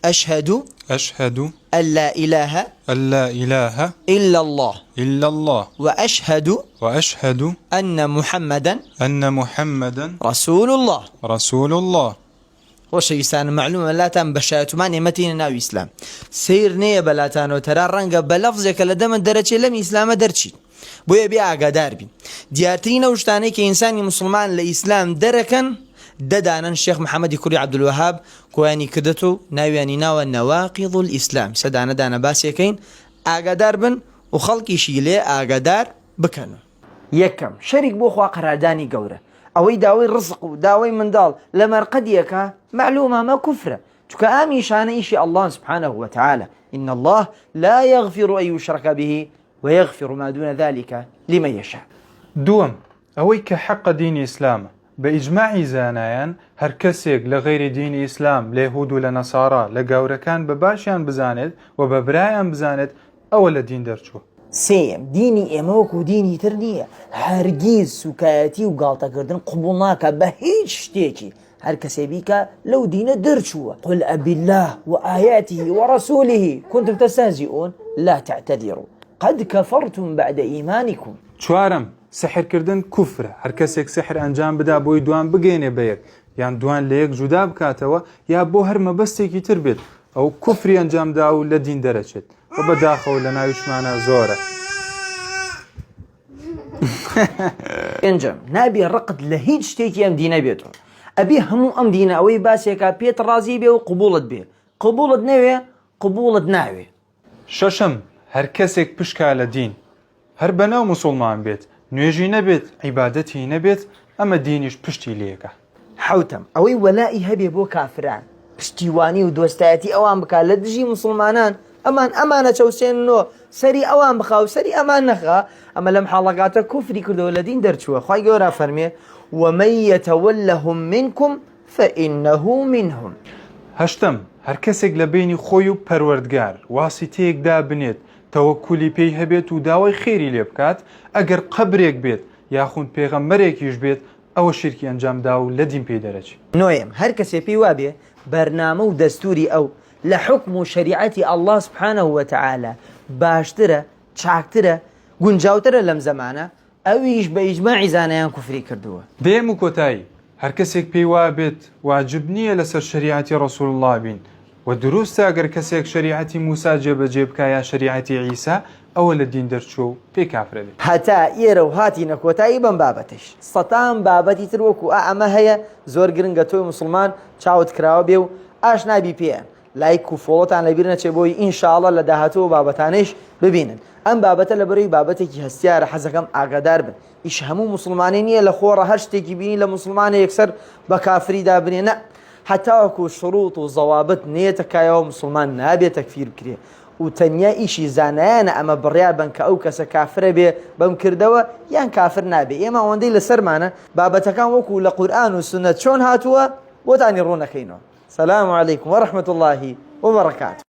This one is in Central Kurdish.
أشهد أشهد أن لا إله أن لا إله إلا الله إلا الله وأشهد أن محمدا أن محمدا رسول الله. رسول الله. وشيسان معلومة لا تام بشاتمان يمتين ناو إسلام سير نية بلاتانو ترى رنگ بلفظك لدم درجة لم إسلام درشي بويا بيا عقادار بين ديارتين وشتاني كإنسان مسلمان لإسلام دركا ددانا الشيخ محمد كوري عبد الوهاب كواني كدتو ناوياني ناوى نواقض الإسلام سدانا دانا باسيكين عقادار بن وخلقي شيلي عقادار بكنو يكم شريك بوخوا قراداني قوره أوي داوي الرزق وداوي من دال لما قديك معلومة ما كفرة تكامي شان إيشي الله سبحانه وتعالى إن الله لا يغفر أن يشرك به ويغفر ما دون ذلك لمن يشاء. دوم أوي كحق دين إسلام بإجماع زانایان هر کەسێک لغير دين إسلام ليهود ولنصارى لقاوركان بباشيان بزاند وببرايان بزاند أول دين درجو. سيم ديني إموكو ديني ترنية هرگيز سكايتي وقالتا كردن قبولناك بهيج شتيكي هر كسيبيك لو دين درشوا قل أبي الله وآياته ورسوله كنتم تستهزئون لا تعتذروا قد كفرتم بعد إيمانكم. چوارم سحر کردن كفر هر کەسێک سحر ئەنجام بدا بۆی دوان بگەێنێ بەیەک یان دوان لە یەک جودا بکاتەوە یا بۆ هەر مەبەستێکی تر بێت ئەو کوفری ئەنجامدا و لە دین دەرەچێت و بەداخەوە لە ناویشمانە زۆرە. انجم نابي الرقد لهيج شتيكي ام دينا بيتو ابي همو ام دينا اوي باسيكا بيت رازي بي وقبولت بي قبولت ناوي قبولت ناوي. شەشەم هەر کەسێک پشکا لە دین هەر بەناو موسڵمان بێت نوێژی نەبێت عیبادەتی نەبێت ئەمە دینیش پشتی لێکە. حوتم اوي ولائي هبي بو كافران پشتیوانی و دۆستایەتی ئەوان بکات لە دژی مسلمانان ئەمانە چەوسێنەوە سەری ئەوان بخا و سەری ئەمان نەخا ئەمە لەم حاڵەکاتە کوفری کردەوە لە دین دەرچووە. خوای گەورە فەرمێ ومن يتولهم منكم فإنه منهم. هەشتم هەر کەسێک لە بینی خۆی و پەروەردگار واسیتەیەکدا بنێت تەوەکولی پێی هەبێت و داوای خێری لێ بکات ئەگەر قەبرێک بێت یاخود پێغەمبەرێکیش بێت ئەوە شیرکی ئەنجامدا و لە دین پێی دەرەچێت. نۆیەم هەر کەسێ پێی وابێ بەرنامە و دەستوری ئەو لە حکم و شریعەتی الله سبحانه وتعالى باشترە چاکترە گونجاوترە لەم زەمانە ئەویش بە ئیجماعی زانایان کوفری کردووە. دێم و کۆتایی هەر کەسێک پێی وابێت واجب نییە لەسەر شریعەتی ڕەسوڵ الله بین و دروستە ئەگەر کەسێک شریعەتی موسا جێبەجێ بکە یا شریعەتی عیسا ئەوە لە دین دەرچووە و پێی کافرە بێت. هەتا ئێرە و هاتینە کۆتایی بەم بابەتش سەتام بابەتی تر وەکو ئەمە هەیە زۆر گرنگە تۆی مسلمان چاوت کراوە بێ و ئاشنابی پێیان لایک و فۆڵۆتان لەبیر نەچێ بۆی ئینشاءڵڵا لە داهاتوە بابەتانەیش ببینن. ئەم بابەتە لەبەرەوەی بابەتێکی هەستیارە حەزەکەم ئاگادار بن ئیش هەموو مسلمانێ نییە لە خۆڕە هەر شتێکی بینی لە مسلمانە یەکسەر بە کافریدا بنێنە حتاوەکو شروط و زەوابط نێتە کایەوە مسلمان نابێت تەکفیر بکرێ و تەنیا ئیشی زانایانە ئەمە بڕیار بن کە ئەو کەسە کافرە بێ بەم کردەوە یان کافر نابێ. ئێمە ئەوەندەی لەسەرمانە بابەتەکان وەکو لە قورئان و سونەت چۆن هاتووە بۆتانی ڕوونەکەینەوە. سەلام عەلەیکم وەڕەحمەتوڵڵاهی وبەڕەکاتوه.